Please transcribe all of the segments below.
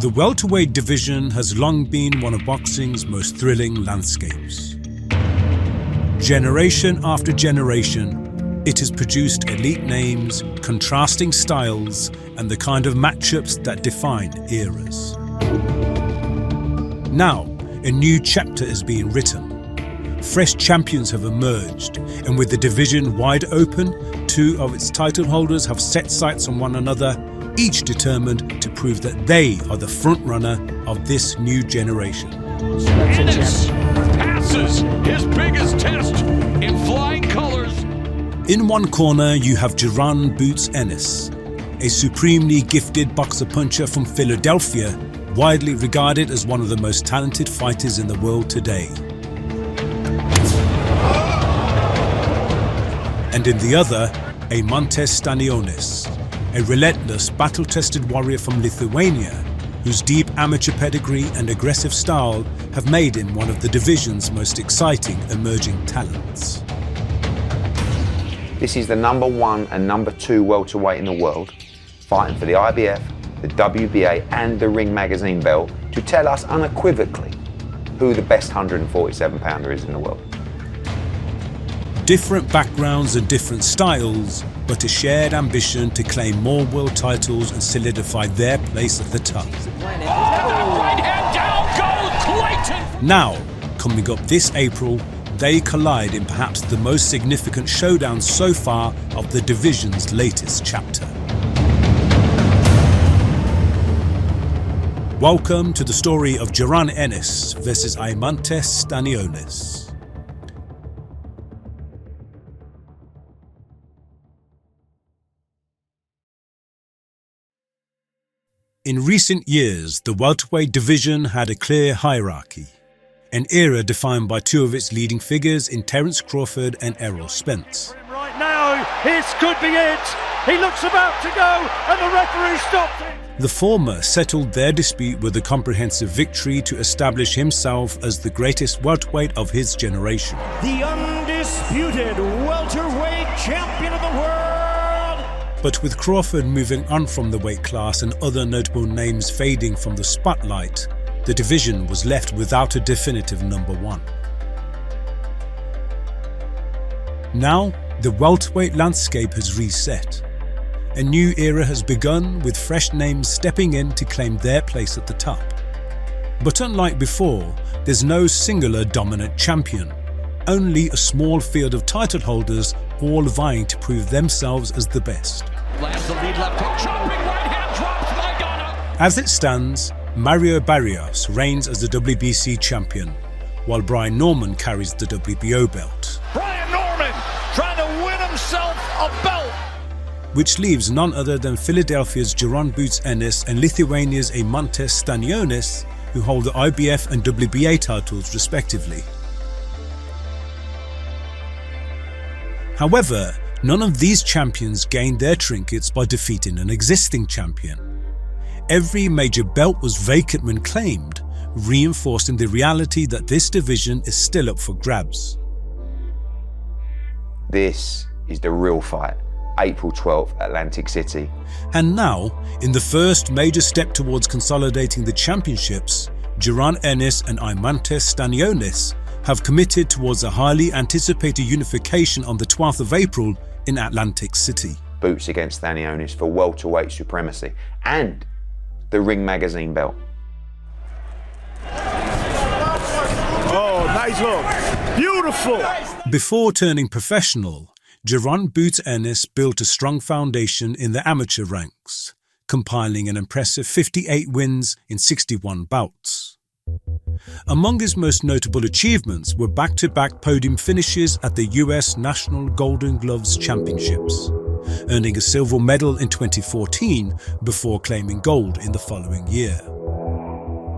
The welterweight division has long been one of boxing's most thrilling landscapes. Generation after generation, it has produced elite names, contrasting styles, and the kind of matchups that define eras. Now, a new chapter is being written. Fresh champions have emerged, and with the division wide open, two of its title holders have set sights on one another, each determined to prove that they are the front-runner of this new generation. Ennis passes his biggest test in flying colors. In one corner, you have Jaron "Boots" Ennis, a supremely gifted boxer-puncher from Philadelphia, widely regarded as one of the most talented fighters in the world today. And in the other, Eimantas Stanionis, a relentless, battle-tested warrior from Lithuania, whose deep amateur pedigree and aggressive style have made him one of the division's most exciting emerging talents. This is the #1 and #2 welterweight in the world, fighting for the IBF, the WBA and the Ring Magazine belt to tell us unequivocally who the best 147-pounder is in the world. Different backgrounds and different styles, but a shared ambition to claim more world titles and solidify their place at the top. Right hand down goes Clayton. Now, coming up this April, they collide in perhaps the most significant showdown so far of the division's latest chapter. Welcome to the story of Jaron Ennis versus Eimantas Stanionis. In recent years, the welterweight division had a clear hierarchy, an era defined by two of its leading figures in Terence Crawford and Errol Spence. Right now, this could be it. He looks about to go, and the referee stopped it. The former settled their dispute with a comprehensive victory to establish himself as the greatest welterweight of his generation. The undisputed welterweight champion of the world. But with Crawford moving on from the weight class and other notable names fading from the spotlight, the division was left without a definitive #1. Now, the welterweight landscape has reset. A new era has begun with fresh names stepping in to claim their place at the top. But unlike before, there's no singular dominant champion, only a small field of title holders all vying to prove themselves as the best. Lands the lead left hook, chopping right hand drops Maidana. As it stands, Mario Barrios reigns as the WBC champion, while Brian Norman carries the WBO belt. Brian Norman trying to win himself a belt. Which leaves none other than Philadelphia's Jaron "Boots" Ennis and Lithuania's Eimantas Stanionis, who hold the IBF and WBA titles respectively. However, none of these champions gained their trinkets by defeating an existing champion. Every major belt was vacant when claimed, reinforcing the reality that this division is still up for grabs. This is the real fight. April 12th, Atlantic City. And now, in the first major step towards consolidating the championships, Jaron Ennis and Eimantas Stanionis have committed towards a highly anticipated unification on the 12th of April in Atlantic City. Boots against Stanionis for welterweight supremacy and the Ring Magazine belt. Oh, nice look. Beautiful. Before turning professional, Jaron "Boots" Ennis built a strong foundation in the amateur ranks, compiling an impressive 58 wins in 61 bouts. Among his most notable achievements were back-to-back podium finishes at the US National Golden Gloves Championships, earning a silver medal in 2014 before claiming gold in the following year.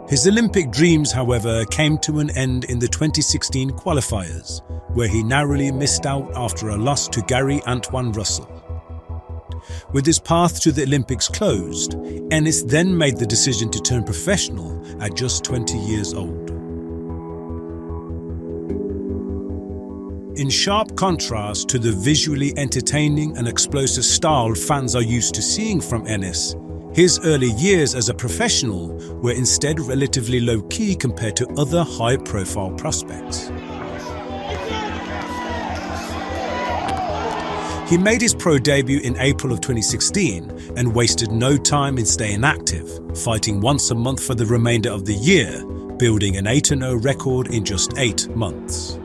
His Olympic dreams, however, came to an end in the 2016 qualifiers, where he narrowly missed out after a loss to Gary Antoine Russell. With his path to the Olympics closed, Ennis then made the decision to turn professional at just 20 years old. In sharp contrast to the visually entertaining and explosive style fans are used to seeing from Ennis, His early years as a professional were instead relatively low-key compared to other high-profile prospects. He made his pro debut in April of 2016 and wasted no time in staying active, fighting once a month for the remainder of the year, building an 8-0 record in just 8 months.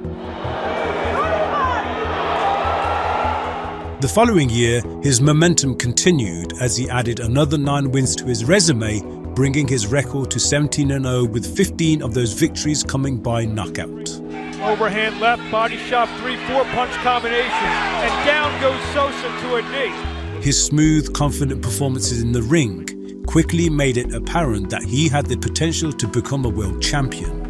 The following year, his momentum continued as he added another 9 wins to his resume, bringing his record to 17-0 with 15 of those victories coming by knockout. Overhand left, body shot, 3-4 punch combination, and down goes Sosa to a knee. His smooth, confident performances in the ring quickly made it apparent that he had the potential to become a world champion.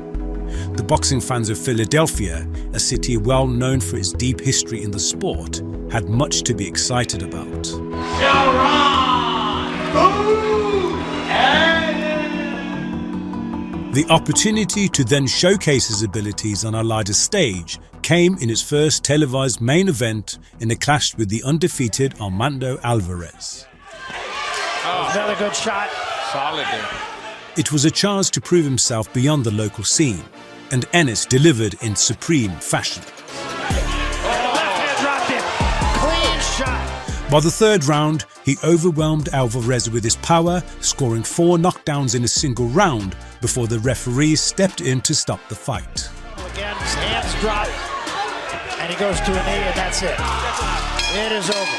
The boxing fans of Philadelphia, a city well known for its deep history in the sport, had much to be excited about. Jaron! The opportunity to then showcase his abilities on a larger stage came in its first televised main event in a clash with the undefeated Armando Alvarez. Another good shot. Solid there. It was a chance to prove himself beyond the local scene, and Ennis delivered in supreme fashion. Left hand dropped it. Clean shot. By the third round, he overwhelmed Alvarez with his power, scoring 4 knockdowns in a single round before the referee stepped in to stop the fight. Again, his hands drop, and he goes to a knee, and that's it. It is over.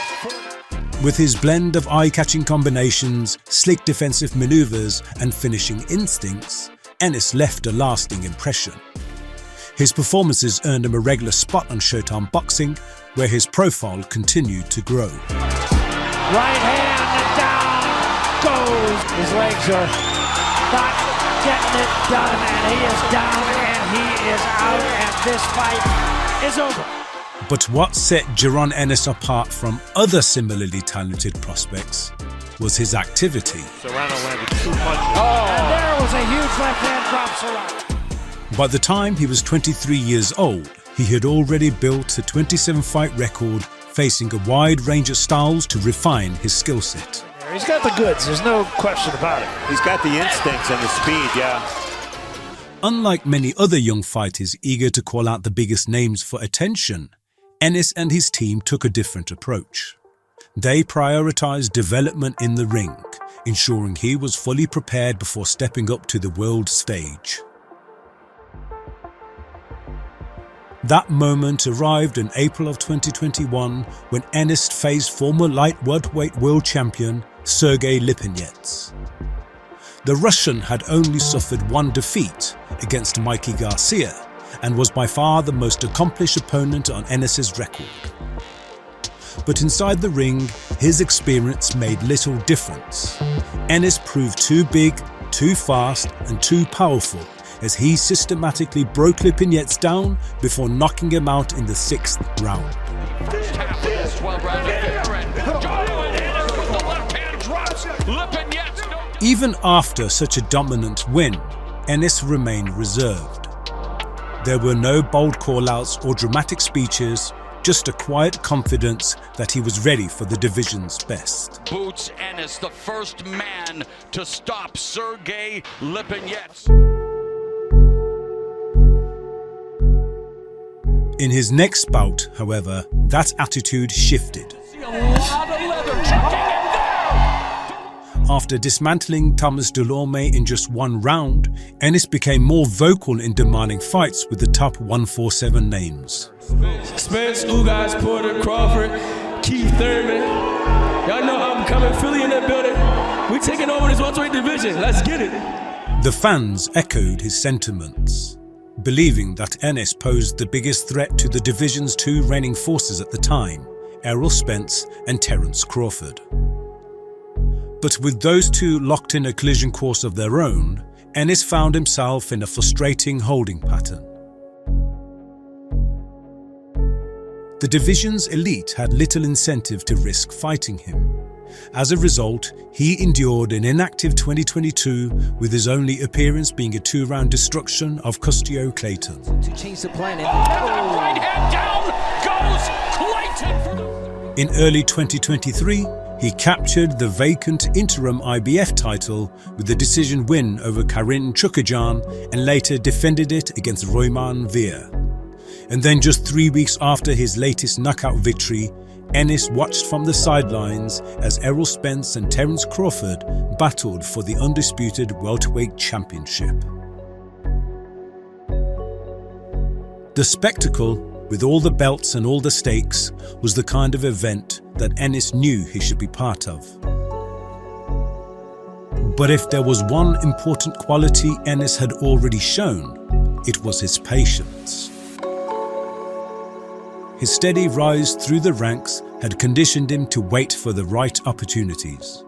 With his blend of eye-catching combinations, slick defensive maneuvers, and finishing instincts, Ennis left a lasting impression. His performances earned him a regular spot on Showtime Boxing, where his profile continued to grow. Right hand and down goes. His legs are not getting it done, and he is down and he is out, and this fight is over. But what set Jaron Ennis apart from other similarly talented prospects was his activity. Serrano landed 2 punches. And there was a huge left hand drop, Serrano. By the time he was 23 years old, he had already built a 27-fight record, facing a wide range of styles to refine his skill set. He's got the goods, there's no question about it. He's got the instincts and the speed, yeah. Unlike many other young fighters eager to call out the biggest names for attention, Ennis and his team took a different approach. They prioritized development in the ring, ensuring he was fully prepared before stepping up to the world stage. That moment arrived in April of 2021 when Ennis faced former light welterweight world champion Sergey Lipinets. The Russian had only suffered 1 defeat against Mikey Garcia and was by far the most accomplished opponent on Ennis's record. But inside the ring, his experience made little difference. Ennis proved too big, too fast, and too powerful as he systematically broke Lipinets down before knocking him out in the 6th round. First half of this 12-round fifth round. Jaron Ennis with the left hand drops. Lipinets. Even after such a dominant win, Ennis remained reserved. There were no bold call-outs or dramatic speeches, just a quiet confidence that he was ready for the division's best. Boots Ennis, the first man to stop Sergey Lipinets. In his next bout, however, that attitude shifted. A lot of leather checking him down. After dismantling Thomas Delorme in just 1 round, Ennis became more vocal in demanding fights with the top 147 names. Spence, Ugas, Porter, Crawford, Keith Thurman. Y'all know I'm coming. Philly in that building. We taking over this welterweight division. Let's get it. The fans echoed his sentiments, believing that Ennis posed the biggest threat to the division's 2 reigning forces at the time, Errol Spence and Terence Crawford. But with those 2 locked in a collision course of their own, Ennis found himself in a frustrating holding pattern. The division's elite had little incentive to risk fighting him. As a result, he endured an inactive 2022, with his only appearance being a 2-round destruction of Custio Clayton. To change the plan. Right hand down goes Clayton. In early 2023, he captured the vacant interim IBF title with a decision win over Karin Chukhajan and later defended it against Roman Veer. And then just 3 weeks after his latest knockout victory, Ennis watched from the sidelines as Errol Spence and Terence Crawford battled for the undisputed welterweight championship. The spectacle, with all the belts and all the stakes, was the kind of event that Ennis knew he should be part of. But if there was one important quality Ennis had already shown, it was his patience. His steady rise through the ranks had conditioned him to wait for the right opportunities.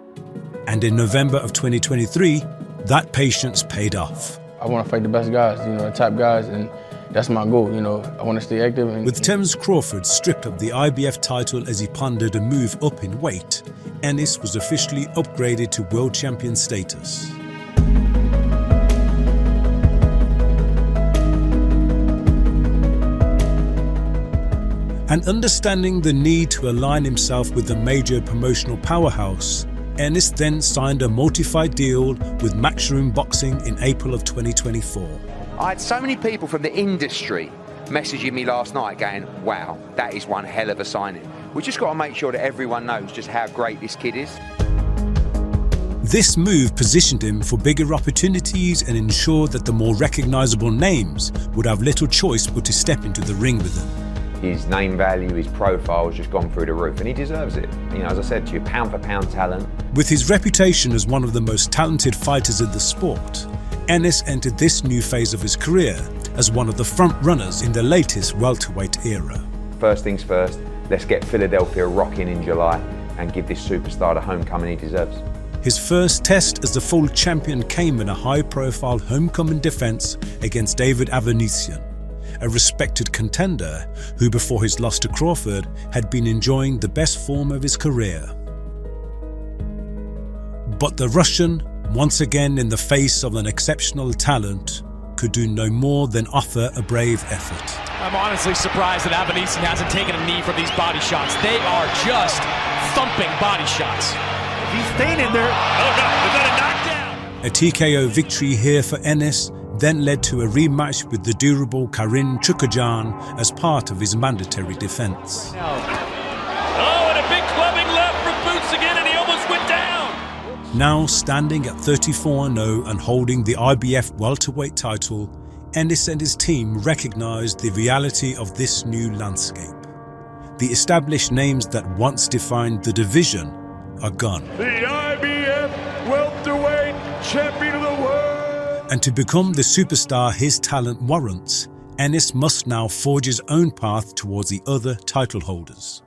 And in November of 2023, that patience paid off. I want to fight the best guys, the top guys, and that's my goal, I want to stay active. With Terence Crawford stripped of the IBF title as he pondered a move up in weight, Ennis was officially upgraded to world champion status. And understanding the need to align himself with a major promotional powerhouse, Ennis then signed a multi-fight deal with Matchroom Boxing in April of 2024. I had so many people from the industry messaging me last night going, wow, that is one hell of a signing. We just got to make sure that everyone knows just how great this kid is. This move positioned him for bigger opportunities and ensured that the more recognizable names would have little choice but to step into the ring with him. His name value, his profile has just gone through the roof, and he deserves it. As I said to you, pound for pound talent. With his reputation as one of the most talented fighters in the sport, Ennis entered this new phase of his career as one of the front runners in the latest welterweight era. First things first, let's get Philadelphia rocking in July and give this superstar the homecoming he deserves. His first test as the full champion came in a high-profile homecoming defense against David Avanesian, a respected contender who, before his loss to Crawford, had been enjoying the best form of his career. But the Russian, once again in the face of an exceptional talent, could do no more than offer a brave effort. I'm honestly surprised that Avanesian hasn't taken a knee from these body shots. They are just thumping body shots. He's staying in there. Oh no, we got a knockdown. A TKO victory here for Ennis then led to a rematch with the durable Karin Chukhajan as part of his mandatory defense. Oh, and a big clubbing left from Boots again, and he almost went down. Now standing at 34-0 and holding the IBF welterweight title, Ennis and his team recognized the reality of this new landscape. The established names that once defined the division are gone. The IBF welterweight champion of the world. And to become the superstar his talent warrants, Ennis must now forge his own path towards the other title holders.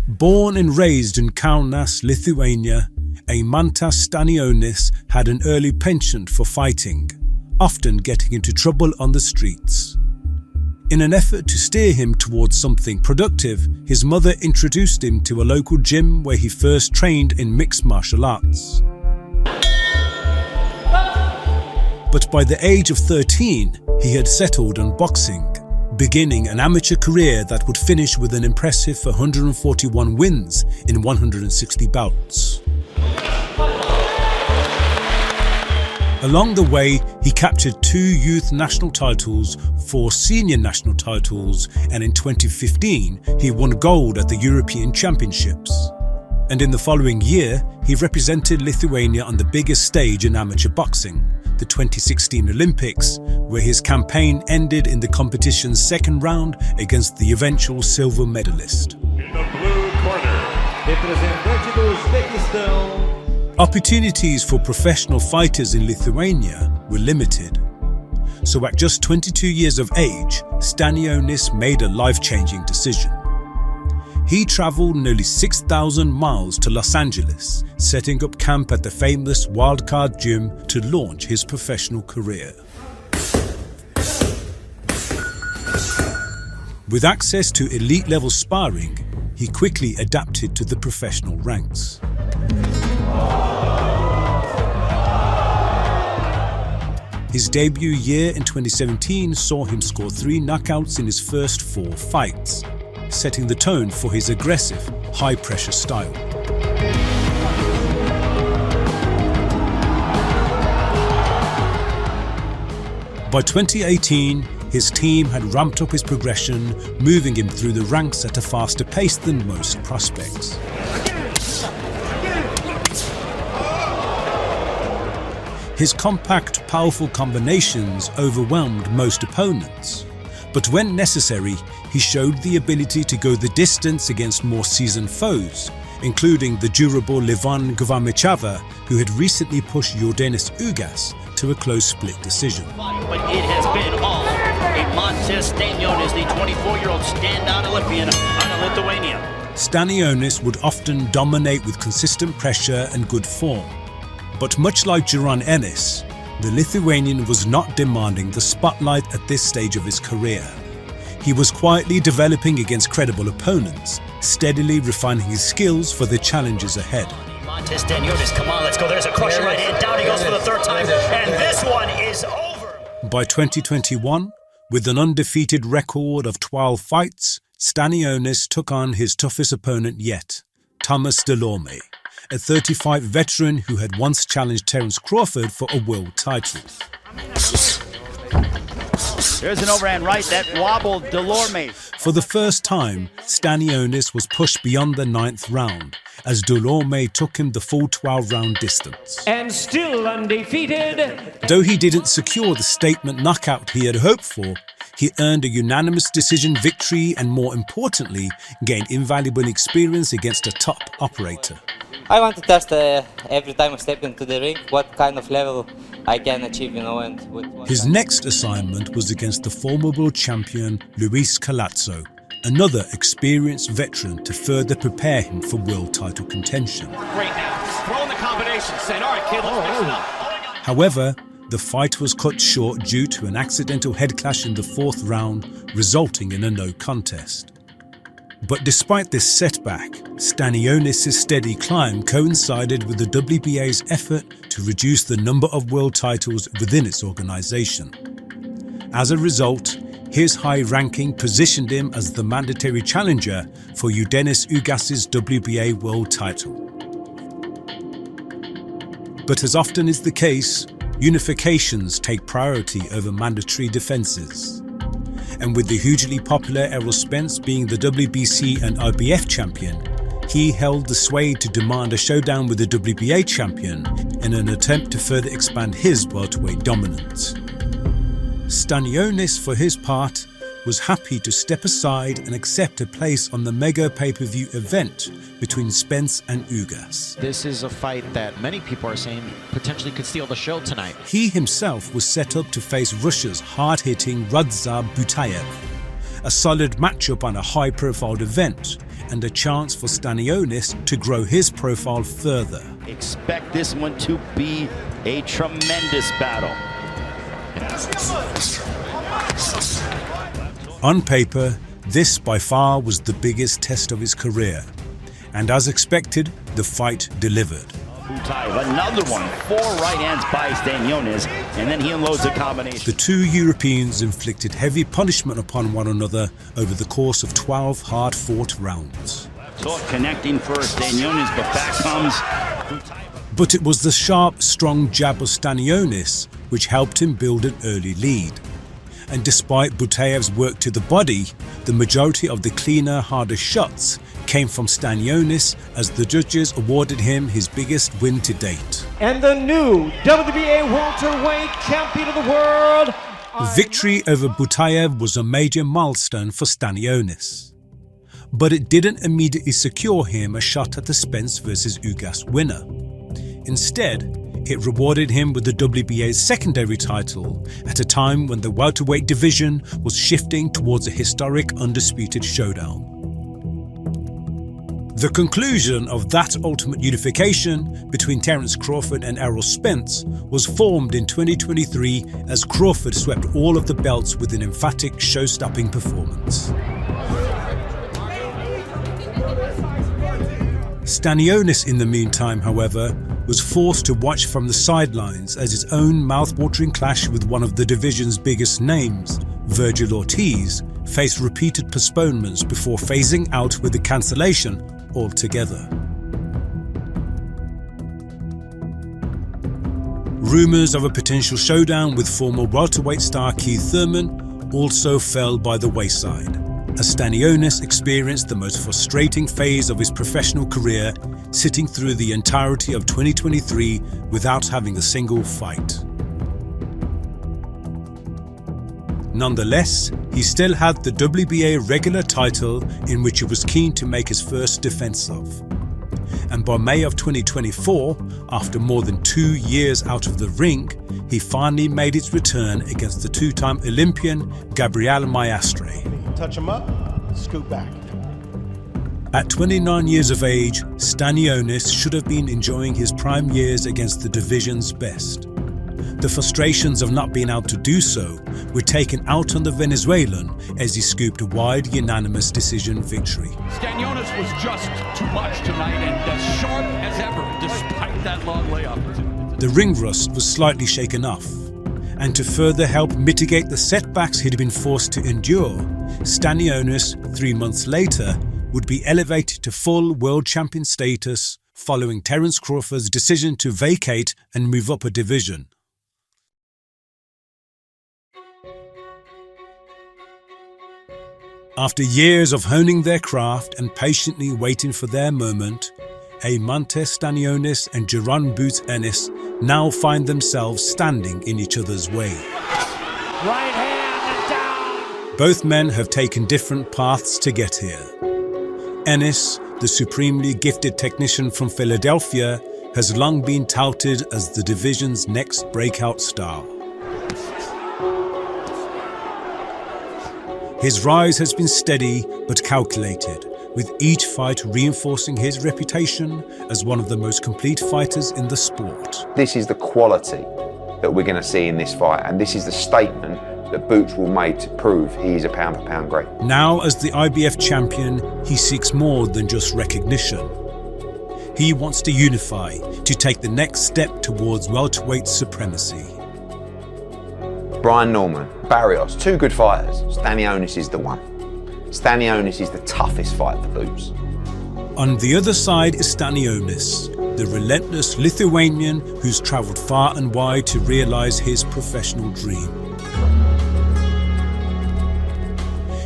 Born and raised in Kaunas, Lithuania, Eimantas Stanionis had an early penchant for fighting, often getting into trouble on the streets. In an effort to steer him towards something productive, his mother introduced him to a local gym where he first trained in mixed martial arts. But by the age of 13, he had settled on boxing, beginning an amateur career that would finish with an impressive 141 wins in 160 bouts. Along the way, he captured 2 youth national titles, 4 senior national titles, and in 2015, he won gold at the European Championships. And in the following year, he represented Lithuania on the biggest stage in amateur boxing, the 2016 Olympics, where his campaign ended in the competition's second round against the eventual silver medalist. In the blue corner, representante do Uzbekistan. Opportunities for professional fighters in Lithuania were limited. So at just 22 years of age, Stanionis made a life-changing decision. He traveled nearly 6,000 miles to Los Angeles, setting up camp at the famous Wildcard Gym to launch his professional career. With access to elite-level sparring, he quickly adapted to the professional ranks. His debut year in 2017 saw him score 3 knockouts in his first 4 fights, setting the tone for his aggressive, high-pressure style. By 2018, his team had ramped up his progression, moving him through the ranks at a faster pace than most prospects. His compact, powerful combinations overwhelmed most opponents, but when necessary, he showed the ability to go the distance against more seasoned foes, including the durable Levan Gvamechava, who had recently pushed Yordenis Ugas to a close split decision. But it has been all Eimantas Stanionis, the 24-year-old standout Olympian out of Lithuania. Stanionis would often dominate with consistent pressure and good form. But much like Jaron Ennis, the Lithuanian was not demanding the spotlight at this stage of his career. He was quietly developing against credible opponents, steadily refining his skills for the challenges ahead. Eimantas Stanionis, come on, let's go. There's a crushing right hand. Down he goes for the 3rd time, and this one is over. By 2021, with an undefeated record of 12 fights, Stanionis took on his toughest opponent yet, Thomas Delorme, a 35 veteran who had once challenged Terence Crawford for a world title. There's an overhand right that wobbled Delorme. For the first time, Stanionis was pushed beyond the 9th round, as Delorme took him the full 12-round distance. And still undefeated. Though he didn't secure the statement knockout he had hoped for, he earned a unanimous decision victory and, more importantly, gained invaluable experience against a top operator. I want to test every time I step into the ring what kind of level I can achieve, and with his next assignment was against the former world champion Luis Calazzo, another experienced veteran, to further prepare him for world title contention. Great now. Throwing the combination. Saying, all right, kid, let's mix it up. However, the fight was cut short due to an accidental head clash in the 4th round, resulting in a no contest. But despite this setback, Stanionis' steady climb coincided with the WBA's effort to reduce the number of world titles within its organization. As a result, his high ranking positioned him as the mandatory challenger for Yordenis Ugas' WBA world title. But as often is the case, unifications take priority over mandatory defenses. And with the hugely popular Errol Spence being the WBC and IBF champion, he held the sway to demand a showdown with the WBA champion in an attempt to further expand his welterweight dominance. Stanionis, for his part, was happy to step aside and accept a place on the mega pay-per-view event between Spence and Ugas. This is a fight that many people are saying potentially could steal the show tonight. He himself was set up to face Russia's hard-hitting Radzab Butayev, a solid matchup on a high-profile event and a chance for Stanionis to grow his profile further. Expect this one to be a tremendous battle. On paper, this by far was the biggest test of his career, and as expected, the fight delivered. Butayev, another one, 4 right hands by Stanionis, and then he unloads a combination. The two Europeans inflicted heavy punishment upon one another over the course of 12 hard-fought rounds. Hook connecting for Stanionis, but back comes Butayev. But it was the sharp, strong jab of Stanionis which helped him build an early lead. And despite Butayev's work to the body, the majority of the cleaner, harder shots came from Stanionis as the judges awarded him his biggest win to date. And the new WBA welterweight champion of the world. Victory over Butayev was a major milestone for Stanionis. But it didn't immediately secure him a shot at the Spence vs. Ugas winner. Instead, it rewarded him with the WBA's secondary title at a time when the welterweight division was shifting towards a historic undisputed showdown. The conclusion of that ultimate unification between Terence Crawford and Errol Spence was formed in 2023 as Crawford swept all of the belts with an emphatic show-stopping performance. Stanionis, in the meantime, however, was forced to watch from the sidelines as his own mouth-watering clash with one of the division's biggest names, Virgil Ortiz, faced repeated postponements before phasing out with the cancellation altogether. Rumours of a potential showdown with former welterweight star Keith Thurman also fell by the wayside, as Stanionis experienced the most frustrating phase of his professional career, sitting through the entirety of 2023 without having a single fight. Nonetheless, he still had the WBA regular title, in which he was keen to make his first defense of. And by May of 2024, after more than 2 years out of the ring, he finally made his return against the two-time Olympian Gabriel Maestre. Touch him up, scoot back. At 29 years of age, Stanionis should have been enjoying his prime years against the division's best. The frustrations of not being able to do so were taken out on the Venezuelan as he scooped a wide, unanimous decision victory. Stanionis was just too much tonight and as sharp as ever, despite that long layup. The ring rust was slightly shaken off, and to further help mitigate the setbacks he'd been forced to endure, Stanionis, 3 months later, would be elevated to full world champion status following Terence Crawford's decision to vacate and move up a division. After years of honing their craft and patiently waiting for their moment, Eimantas Stanionis and Jaron Ennis now find themselves standing in each other's way. Right hand and down. Both men have taken different paths to get here. Ennis, the supremely gifted technician from Philadelphia, has long been touted as the division's next breakout star. His rise has been steady but calculated, with each fight reinforcing his reputation as one of the most complete fighters in the sport. This is the quality that we're going to see in this fight, and this is the statement that Boots will make to prove he is a pound-for-pound great. Now, as the IBF champion, he seeks more than just recognition. He wants to unify, to take the next step towards welterweight supremacy. Brian Norman, Barrios, two good fighters. Stanionis is the one. Stanionis is the toughest fight for Boots. On the other side is Stanionis, the relentless Lithuanian who's travelled far and wide to realise his professional dream.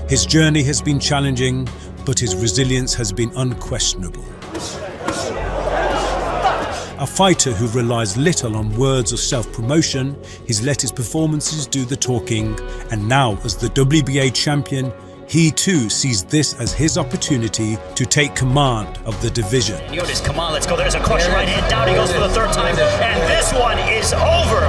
His journey has been challenging, but his resilience has been unquestionable. A fighter who relies little on words or self-promotion, he's let his performances do the talking, and now as the WBA champion, he too sees this as his opportunity to take command of the division. Stanionis, come on, let's go. There's a crushing right hand down. He goes for the third time, and this one is over.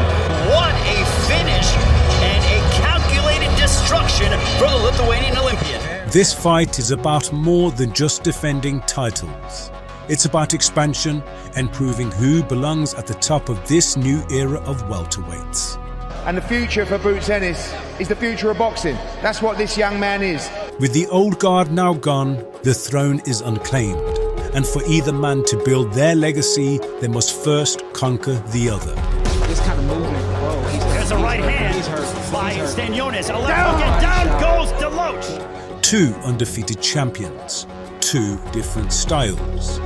What a finish and a calculated destruction for the Lithuanian Olympian. This fight is about more than just defending titles. It's about expansion and proving who belongs at the top of this new era of welterweights. And the future for Boots Ennis is the future of boxing. That's what this young man is. With the old guard now gone, the throne is unclaimed. And for either man to build their legacy, they must first conquer the other. This kind of movement, there's a right hand by Stanionis. A left hook, and down goes Deloach. Two undefeated champions, two different styles,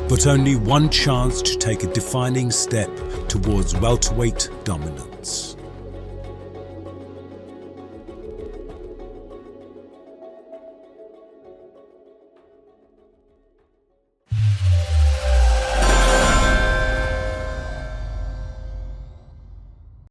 but only one chance to take a defining step towards welterweight dominance.